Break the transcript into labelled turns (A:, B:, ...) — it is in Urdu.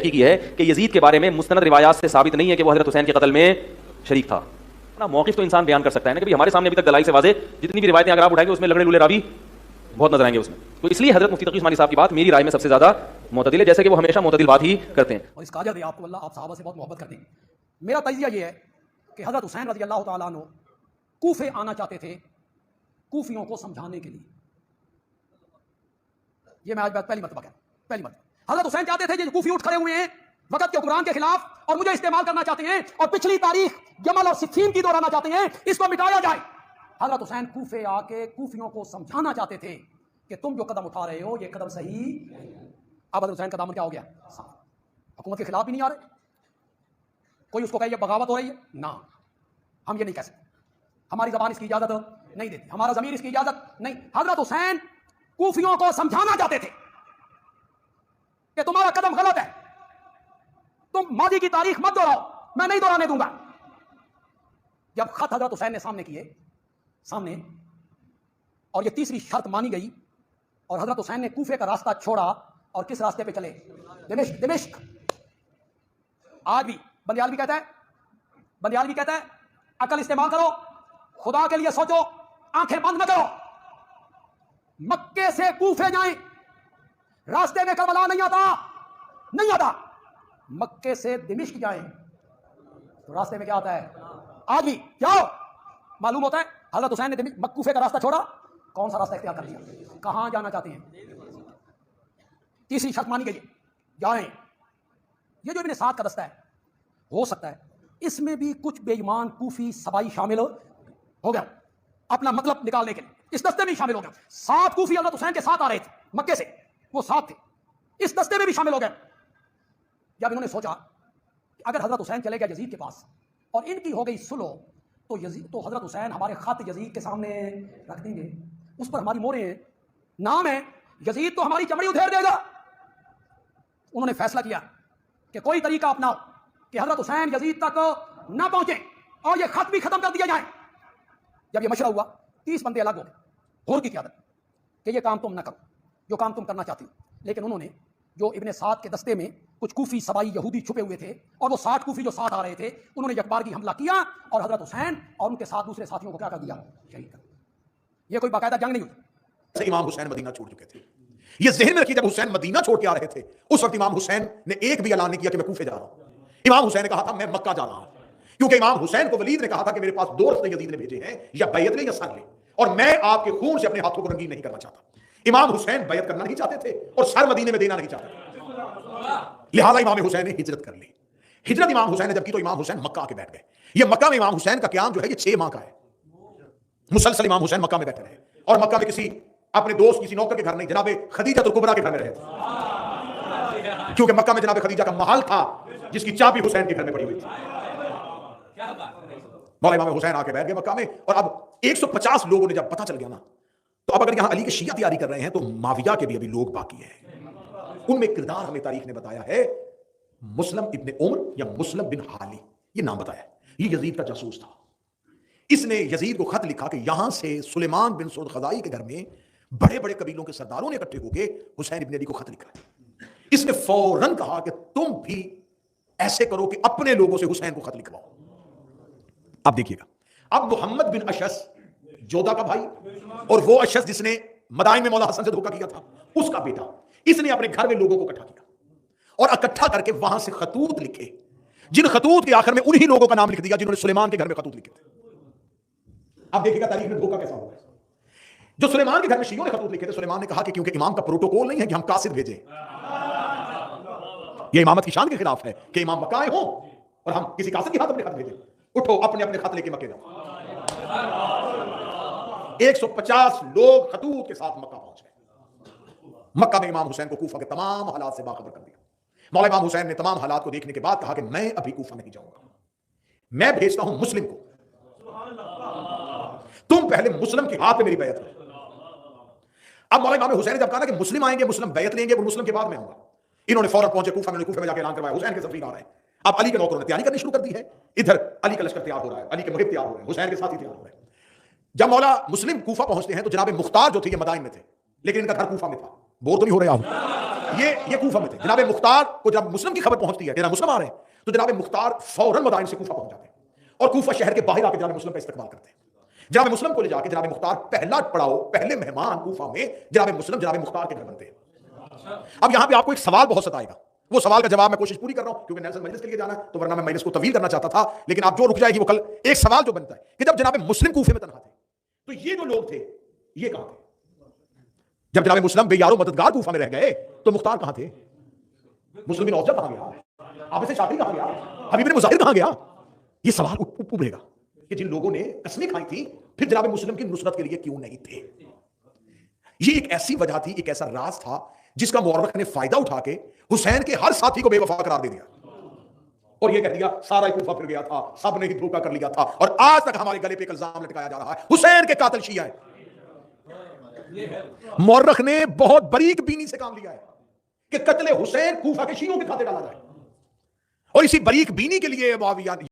A: کی ہے کہ یزید کے بارے میں مستند روایات سے ثابت نہیں ہے کہ وہ حضرت حسین کے قتل میں شریک تھا. اپنا موقف تو انسان بیان کر سکتا ہے نا کہ ہمارے سامنے ابھی تک دلائل سے واضح جتنی بھی روایتیں اگر آپ اٹھائیں گے اس میں لگڑے لولے راوی بہت نظر آئیں گے اس میں. تو اس لیے حضرت مفتی تقی عثمانی صاحب کی بات میری رائے میں سب سے زیادہ معتدل ہے، جیسے کہ وہ ہمیشہ معتدل بات ہی کرتے ہیں.
B: اور اس کاجر ہے آپ کو اللہ، آپ صحابہ سے بہت محبت کرتے ہیں. میرا تجزیہ یہ ہے کہ حضرت حسین رضی اللہ تعالیٰ عنہ کوفے آنا چاہتے تھے کوفیوں کو سمجھانے کے لیے. یہ میں آج بات پہلی مرتبہ پہلی مرتبہ حضرت حسین چاہتے تھے جو کوفی اٹھ کھڑے ہوئے ہیں وقت کے قرآن کے خلاف اور مجھے استعمال کرنا چاہتے ہیں اور پچھلی تاریخ جمل اور صفین کی دہرانا چاہتے ہیں، اس کو مٹایا جائے. حضرت حسین کوفے آ کے کوفیوں کو سمجھانا چاہتے تھے کہ تم جو قدم اٹھا رہے ہو یہ قدم صحیح. اب حضرت حسین کا دامن کیا ہو گیا؟ حکومت کے خلاف بھی نہیں آ رہے. کوئی اس کو کہے یہ بغاوت ہو رہی ہے، نہ، ہم یہ نہیں کہہ سکتے، ہماری زبان اس کی اجازت نہیں دیتی، ہمارا ضمیر اس کی اجازت نہیں. حضرت حسین کوفیوں کو سمجھانا چاہتے تھے کہ تمہارا قدم غلط ہے، تم ماضی کی تاریخ مت دہراؤ، میں نہیں دہرانے دوں گا. جب خط حضرت حسین نے سامنے کیے سامنے اور یہ تیسری شرط مانی گئی اور حضرت حسین نے کوفے کا راستہ چھوڑا اور کس راستے پہ چلے؟ دمشق. آج بھی بندیال بھی کہتا ہے عقل استعمال کرو، خدا کے لیے سوچو، آنکھیں بند نہ کرو. مکے سے کوفے جائیں، راستے میں کربلا نہیں آتا. مکے سے دمشق جائیں تو راستے میں کیا آتا ہے؟ آج بھی کیا معلوم ہوتا ہے حضرت حسین نے کوفے کا راستہ چھوڑا، کون سا راستہ اختیار کر لیا؟ کہاں جانا چاہتے ہیں؟ تیسری شرط مانی گئی، جائیں. یہ جو ابن سعد کا دستہ ہے، ہو سکتا ہے اس میں بھی کچھ بے ایمان کوفی سبائی شامل ہو گیا اپنا مطلب نکالنے کے لیے، اس دستے میں شامل ہو گیا. 7 کوفی حضرت حسین کے ساتھ آ رہے تھے مکے سے، وہ 7 تھے، اس دستے میں بھی شامل ہو گئے. جب انہوں نے سوچا کہ اگر حضرت حسین چلے گئے یزید کے پاس اور ان کی ہو گئی سلو تو حضرت حسین ہمارے خط یزید کے سامنے رکھ دیں گے، اس پر ہماری موریں ہیں، نام ہے، یزید تو ہماری چمڑی ادھیر دے گا. انہوں نے فیصلہ کیا کہ کوئی طریقہ اپناؤ کہ حضرت حسین یزید تک نہ پہنچے اور یہ خط بھی ختم کر دیا جائے. جب یہ مشورہ ہوا 30 بندے الگ ہو گئے غور کی قیادت کہ یہ کام تم نہ کرو جو کام تم کرنا چاہتی ہو. لیکن انہوں نے جو ابن سعد کے دستے میں کچھ کوفی سبائی یہودی چھپے ہوئے تھے اور وہ 60 کوفی جو ساتھ آ رہے تھے، انہوں نے یکبار کی حملہ کیا اور حضرت حسین اور ان کے ساتھ دوسرے ساتھیوں کو کیا کر دیا؟ شہید کر دیا. یہ کوئی باقاعدہ جنگ نہیں ہوئی.
C: امام حسین مدینہ چھوڑ چکے تھے. یہ ذہن میں رکھیے جب حسین مدینہ چھوڑ کے آ رہے تھے اس وقت امام حسین نے ایک بھی اعلان نہیں کیا کہ میں کوفے جا رہا ہوں. امام حسین نے کہا تھا میں مکہ جا رہا ہوں، کیونکہ امام حسین کو ولید نے کہا تھا کہ میرے پاس 2 رستے یزید نے بھیجے ہیں، یا بیعت لے یا سر لے، اور میں آپ کے خون سے اپنے ہاتھوں کو رنگین نہیں کرنا چاہتا. امام حسین بیعت کرنا نہیں چاہتے تھے اور سر مدینے میں دینا نہیں چاہتے تھے. لہذا امام حسین نے ہجرت کر لی. ہجرت امام حسین نے جب کی تو امام حسین مکہ آ کے بیٹھ گئے. یہ مکہ میں امام حسین کا قیام جو ہے یہ 6 ماہ کا ہے. مسلسل امام حسین مکہ میں بیٹھے رہے اور مکہ میں کسی اپنے دوست کسی نوکر کے گھر نہیں، جناب خدیجہ الکبریٰ کے گھر میں رہے تھے، کیونکہ مکہ میں جناب خدیجہ کا محل تھا جس کی چابی حسین کے گھر میں پڑی ہوئی تھی. مولا امام حسین آ کے بیٹھ گئے مکہ میں. اور اب 150 لوگوں نے جب پتہ چل گیا نا، تو اب اگر یہاں علی کے شیعہ تیاری کر رہے ہیں تو معاویہ کے بھی ابھی لوگ باقی ہیں. ان میں کردار ہمیں تاریخ نے بتایا ہے، مسلم ابن عمر یا مسلم بن حالی، یہ نام بتایا ہے. یہ یزید کا جاسوس تھا. اس نے یزید کو خط لکھا کہ یہاں سے سلیمان بن سعود خزائی کے گھر میں بڑے بڑے قبیلوں کے سرداروں نے اکٹھے ہو کے حسین ابن علی کو خط لکھا ہے. اس نے فوراً کہا کہ تم بھی ایسے کرو کہ اپنے لوگوں سے حسین کو خط لکھواؤ. اب دیکھیے گا، اب محمد بن اشعث جودا کا بھائی اور وہ اشعث جس نے مدائن میں مولا حسن سے دھوکہ کیا تھا، اس کا بیٹا، اس نے اپنے گھر میں لوگوں کو اکٹھا کیا اور اکٹھا کر کے وہاں سے خطوط لکھے، جن خطوط کے آخر میں انہی لوگوں کا نام لکھ دیا جنہوں نے سلیمان کے گھر میں خطوط لکھے تھے. اب دیکھیے گا تاریخ میں دھوکہ کیسا ہوا ہے. جو سلیمان کے گھر میں شیعوں نے خطوط لکھے تھے، سلیمان نے کہا کہ کیونکہ امام کا پروٹوکول نہیں ہے کہ ہم قاصد بھیجیں، یہ امامت کی شان کے خلاف ہے کہ امام مکہ آئے ہوں اور ہم کسی قاصد کے ہاتھ اپنے خط بھیجیں. اٹھو اپنے اپنے خط لے کے مکے جاؤ. 150 لوگ خطوط کے ساتھ مکہ پہنچ گئے. مکہ میں امام حسین کو کوفہ کے تمام حالات سے باخبر کر دیا. مولا امام حسین نے تمام حالات کو دیکھنے کے بعد کہا کہ میں ابھی کوفہ نہیں جاؤں گا، میں بھیجتا ہوں مسلم کو، تم پہلے مسلم کے ہاتھ میں میری بیعت کرو. اب مولا امام حسین نے جب کہا نا کہ مسلم آئیں گے، مسلم بیعت لیں گے، وہ مسلم کے بعد میں آؤں گا، انہوں نے فوراً پہنچے کوفہ میں، کوفہ میں جا کے اعلان کروایا حسین کے سفیر آ رہے ہیں. اب علی کے نوکروں نے تیاری کرنی شروع کر دی ہے. ادھر علی کا لشکر تیار ہو رہا ہے، علی کے محب تیار ہو رہے ہیں، حسین کے ساتھ ہی تیار ہو رہے ہیں. جب مولا مسلم کوفہ پہنچتے ہیں تو جناب مختار جو تھے یہ مدائن میں تھے، لیکن ان کا گھر کوفہ میں تھا. بور تو نہیں ہو رہے آپ؟ یہ کوفہ میں تھے. جناب مختار کو جب مسلم کی خبر پہنچتی ہے کہ جناب مسلم آ رہے ہیں تو جناب مختار فوراً مدائن سے کوفہ پہنچ جاتے ہیں اور کوفہ شہر کے باہر آ کے جناب مسلم کا استقبال کرتے ہیں. جناب مسلم کو لے جا کے جناب مختار پہلا پڑاؤ، پہلے مہمان کوفہ میں جناب مسلم جناب مختار کے گھر بنتے ہیں. اب یہاں پہ آپ کو ایک سوال بہت ستائے گا، وہ سوال کا جواب میں کوشش پوری کر رہا ہوں کیونکہ نیلسن مجلس کے لیے جانا ہے تو ورنہ میں مجلس کو طویل کرنا چاہتا تھا، لیکن آپ جو رک جائے گی وہ کل. ایک سوال جو بنتا ہے کہ جب جناب مسلم کوفے میں تنہا تھے تو یہ جو لوگ تھے یہ کہاں تھے؟ جب جناب مسلم بے یارو مددگار کوفہ میں رہ گئے تو مختار کہاں تھے؟ مسلم بن اوجہ کہاں گیا؟ عابد شاطری کہاں گیا؟ حبیب بن مظاہر کہاں گیا؟ یہ سوال ابھرے گا کہ جن لوگوں نے قسمیں کھائی تھی پھر جناب مسلم کی نصرت کے لیے کیوں نہیں تھے؟ یہ ایک ایسی وجہ تھی، ایک ایسا راز تھا جس کا مورخ نے فائدہ اٹھا کے حسین کے ہر ساتھی کو بے وفا قرار دے دیا اور یہ کہہ دیا سارا کوفہ پھر گیا تھا، سب نے ہی دھوکہ کر لیا تھا اور آج تک ہمارے گلے پہ ایک الزام لٹکایا جا رہا ہے حسین کے قاتل شیعہ ہیں. مورخ نے بہت باریک بینی سے کام لیا ہے کہ قتل حسین کوفہ کے شیعوں کے کھاتے ڈالا جائے اور اسی باریک بینی کے لیے معاویہ